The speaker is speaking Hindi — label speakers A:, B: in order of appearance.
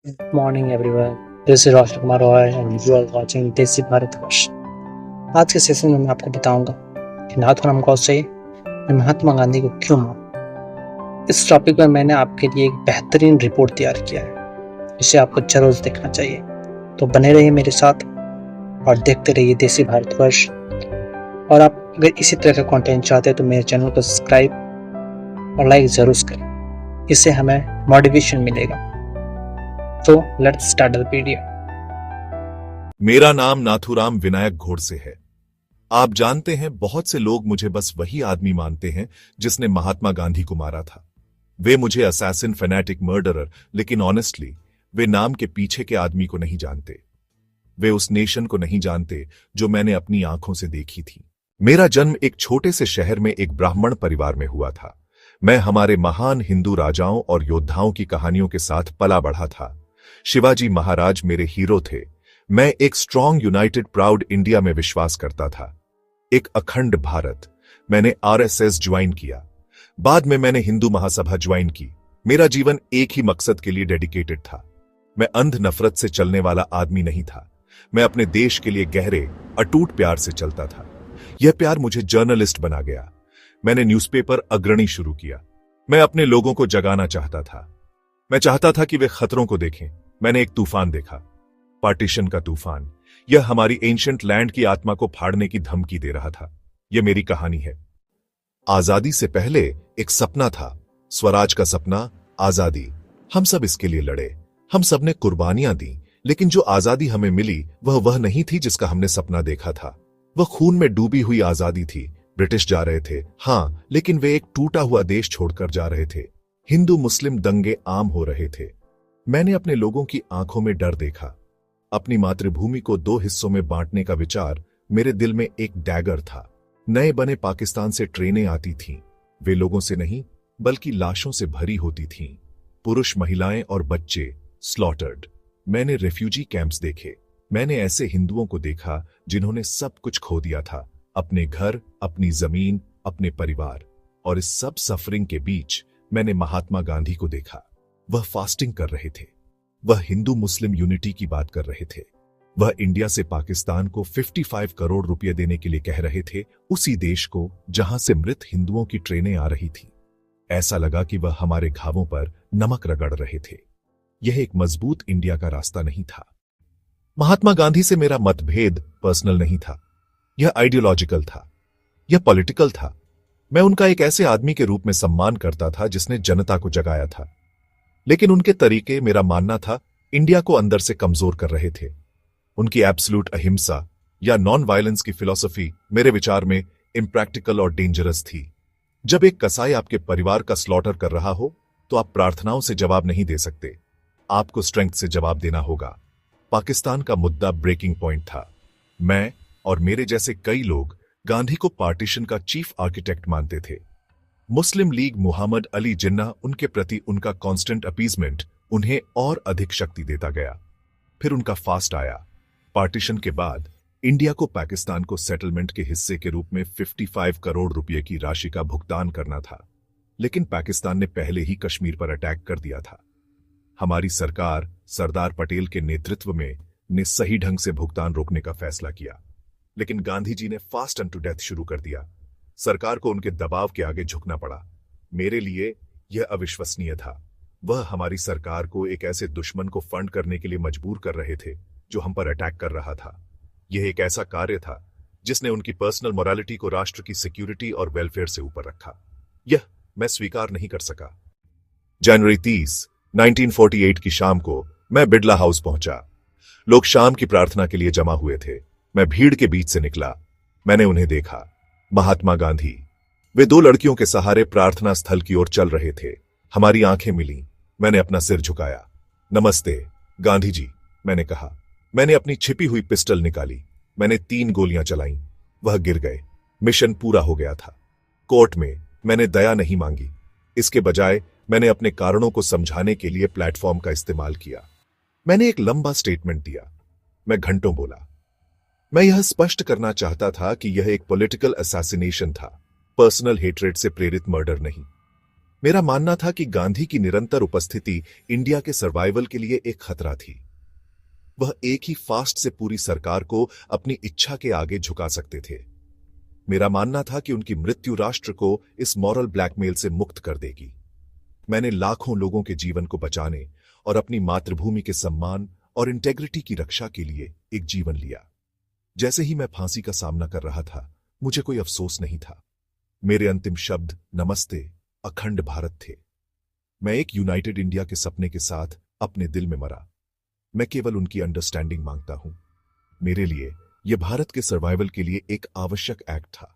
A: Good morning everyone. This is Roshan Kumar Roy and you are watching देसी भारतवर्ष। आज के सेशन में मैं आपको बताऊंगा कि नाथूराम गौडसे ने महात्मा गांधी को क्यों मारा। इस टॉपिक पर मैंने आपके लिए एक बेहतरीन रिपोर्ट तैयार किया है, इसे आपको जरूर देखना चाहिए। तो बने रहिए मेरे साथ और देखते रहिए देसी भारतवर्ष। और आप अगर इसी तरह का कंटेंट चाहते हैं तो मेरे चैनल को सब्सक्राइब और लाइक जरूर करें, इससे हमें मोटिवेशन मिलेगा। तो लेट्स स्टार्ट द वीडियो।
B: मेरा नाम नाथूराम विनायक गोडसे है। आप जानते हैं, बहुत से लोग मुझे बस वही आदमी मानते हैं जिसने महात्मा गांधी को मारा था। वे मुझे असैसिन, फैनेटिक, मर्डरर, लेकिन ऑनेस्टली वे नाम के पीछे के आदमी को नहीं जानते। वे उस नेशन को नहीं जानते जो मैंने अपनी आंखों से देखी थी। मेरा जन्म एक छोटे से शहर में एक ब्राह्मण परिवार में हुआ था। मैं हमारे महान हिंदू राजाओं और योद्धाओं की कहानियों के साथ पला बढ़ा था। शिवाजी महाराज मेरे हीरो थे। मैं एक स्ट्रॉन्ग, यूनाइटेड, प्राउड इंडिया में विश्वास करता था। एक अखंड भारत। मैंने आरएसएस ज्वाइन किया। बाद में मैंने हिंदू महासभा ज्वाइन की। मेरा जीवन एक ही मकसद के लिए डेडिकेटेड था। मैं अंध नफरत से चलने वाला आदमी नहीं था। मैं अपने देश के लिए गहरे, अटूट प्यार से चलता था। यह प्यार मुझे जर्नलिस्ट बना गया। मैंने न्यूज़पेपर अग्रणी शुरू किया। मैं अपने लोगों को जगाना चाहता था। मैं चाहता था कि वे खतरों को देखें। मैंने एक तूफान देखा, पार्टीशन का तूफान। यह हमारी एंशिएंट लैंड की आत्मा को फाड़ने की धमकी दे रहा था। यह मेरी कहानी है। आजादी से पहले एक सपना था, स्वराज का सपना, आजादी। हम सब इसके लिए लड़े, हम सब ने कुर्बानियां दी, लेकिन जो आजादी हमें मिली वह नहीं थी जिसका हमने सपना देखा था। वह खून में डूबी हुई आजादी थी। ब्रिटिश जा रहे थे, हां, लेकिन वे एक टूटा हुआ देश छोड़कर जा रहे थे। हिंदू मुस्लिम दंगे आम हो रहे थे। मैंने अपने लोगों की आंखों में डर देखा। अपनी मातृभूमि को दो हिस्सों में बांटने का विचार मेरे दिल में एक डैगर था। नए बने पाकिस्तान से ट्रेनें आती थीं। वे लोगों से नहीं बल्कि लाशों से भरी होती थीं। पुरुष, महिलाएं और बच्चे स्लॉटर्ड। मैंने रेफ्यूजी कैंप्स देखे। मैंने ऐसे हिंदुओं को देखा जिन्होंने सब कुछ खो दिया था, अपने घर, अपनी जमीन, अपने परिवार। और इस सब सफरिंग के बीच मैंने महात्मा गांधी को देखा। वह फास्टिंग कर रहे थे। वह हिंदू मुस्लिम यूनिटी की बात कर रहे थे। वह इंडिया से पाकिस्तान को 55 करोड़ रुपए देने के लिए कह रहे थे, उसी देश को जहां से मृत हिंदुओं की ट्रेनें आ रही थी। ऐसा लगा कि वह हमारे घावों पर नमक रगड़ रहे थे। यह एक मजबूत इंडिया का रास्ता नहीं था। महात्मा गांधी से मेरा मतभेद पर्सनल नहीं था, यह आइडियोलॉजिकल था, यह पॉलिटिकल था। मैं उनका एक ऐसे आदमी के रूप में सम्मान करता था जिसने जनता को जगाया था, लेकिन उनके तरीके, मेरा मानना था, इंडिया को अंदर से कमजोर कर रहे थे। उनकी एब्सोल्यूट अहिंसा या नॉन वायलेंस की फिलॉसफी मेरे विचार में इम्प्रैक्टिकल और डेंजरस थी। जब एक कसाई आपके परिवार का स्लॉटर कर रहा हो तो आप प्रार्थनाओं से जवाब नहीं दे सकते, आपको स्ट्रेंथ से जवाब देना होगा। पाकिस्तान का मुद्दा ब्रेकिंग पॉइंट था। मैं और मेरे जैसे कई लोग गांधी को पार्टीशन का चीफ आर्किटेक्ट मानते थे। मुस्लिम लीग, मुहम्मद अली जिन्ना, उनके प्रति उनका कांस्टेंट अपीजमेंट उन्हें और अधिक शक्ति देता गया। फिर उनका फास्ट आया। पार्टीशन के बाद इंडिया को पाकिस्तान को सेटलमेंट के हिस्से के रूप में 55 करोड़ रुपए की राशि का भुगतान करना था, लेकिन पाकिस्तान ने पहले ही कश्मीर पर अटैक कर दिया था। हमारी सरकार सरदार पटेल के नेतृत्व में ने सही ढंग से भुगतान रोकने का फैसला किया, लेकिन गांधी जी ने फास्ट एंड टू डेथ शुरू कर दिया। सरकार को उनके दबाव के आगे झुकना पड़ा। मेरे लिए यह अविश्वसनीय था। वह हमारी सरकार को एक ऐसे दुश्मन को फंड करने के लिए मजबूर कर रहे थे जो हम पर अटैक कर रहा था। यह एक ऐसा कार्य था जिसने उनकी पर्सनल मोरालिटी को राष्ट्र की सिक्योरिटी और वेलफेयर से ऊपर रखा। यह मैं स्वीकार नहीं कर सका। जनवरी 30, 1948 की शाम को मैं बिड़ला हाउस पहुंचा। लोग शाम की प्रार्थना के लिए जमा हुए थे। मैं भीड़ के बीच से निकला। मैंने उन्हें देखा, महात्मा गांधी। वे दो लड़कियों के सहारे प्रार्थना स्थल की ओर चल रहे थे। हमारी आंखें मिली। मैंने अपना सिर झुकाया। नमस्ते गांधी जी, मैंने कहा। मैंने अपनी छिपी हुई पिस्टल निकाली। मैंने 3 गोलियां चलाईं। वह गिर गए। मिशन पूरा हो गया था। कोर्ट में मैंने दया नहीं मांगी। इसके बजाय मैंने अपने कारणों को समझाने के लिए प्लेटफॉर्म का इस्तेमाल किया। मैंने एक लंबा स्टेटमेंट दिया। मैं घंटों बोला। मैं यह स्पष्ट करना चाहता था कि यह एक पॉलिटिकल असैसिनेशन था, पर्सनल हेट्रेड से प्रेरित मर्डर नहीं। मेरा मानना था कि गांधी की निरंतर उपस्थिति इंडिया के सर्वाइवल के लिए एक खतरा थी। वह एक ही फास्ट से पूरी सरकार को अपनी इच्छा के आगे झुका सकते थे। मेरा मानना था कि उनकी मृत्यु राष्ट्र को इस मॉरल ब्लैकमेल से मुक्त कर देगी। मैंने लाखों लोगों के जीवन को बचाने और अपनी मातृभूमि के सम्मान और इंटेग्रिटी की रक्षा के लिए एक जीवन लिया। जैसे ही मैं फांसी का सामना कर रहा था, मुझे कोई अफसोस नहीं था। मेरे अंतिम शब्द नमस्ते अखंड भारत थे। मैं एक यूनाइटेड इंडिया के सपने के साथ अपने दिल में मरा। मैं केवल उनकी अंडरस्टैंडिंग मांगता हूं। मेरे लिए यह भारत के सर्वाइवल के लिए एक आवश्यक एक्ट था।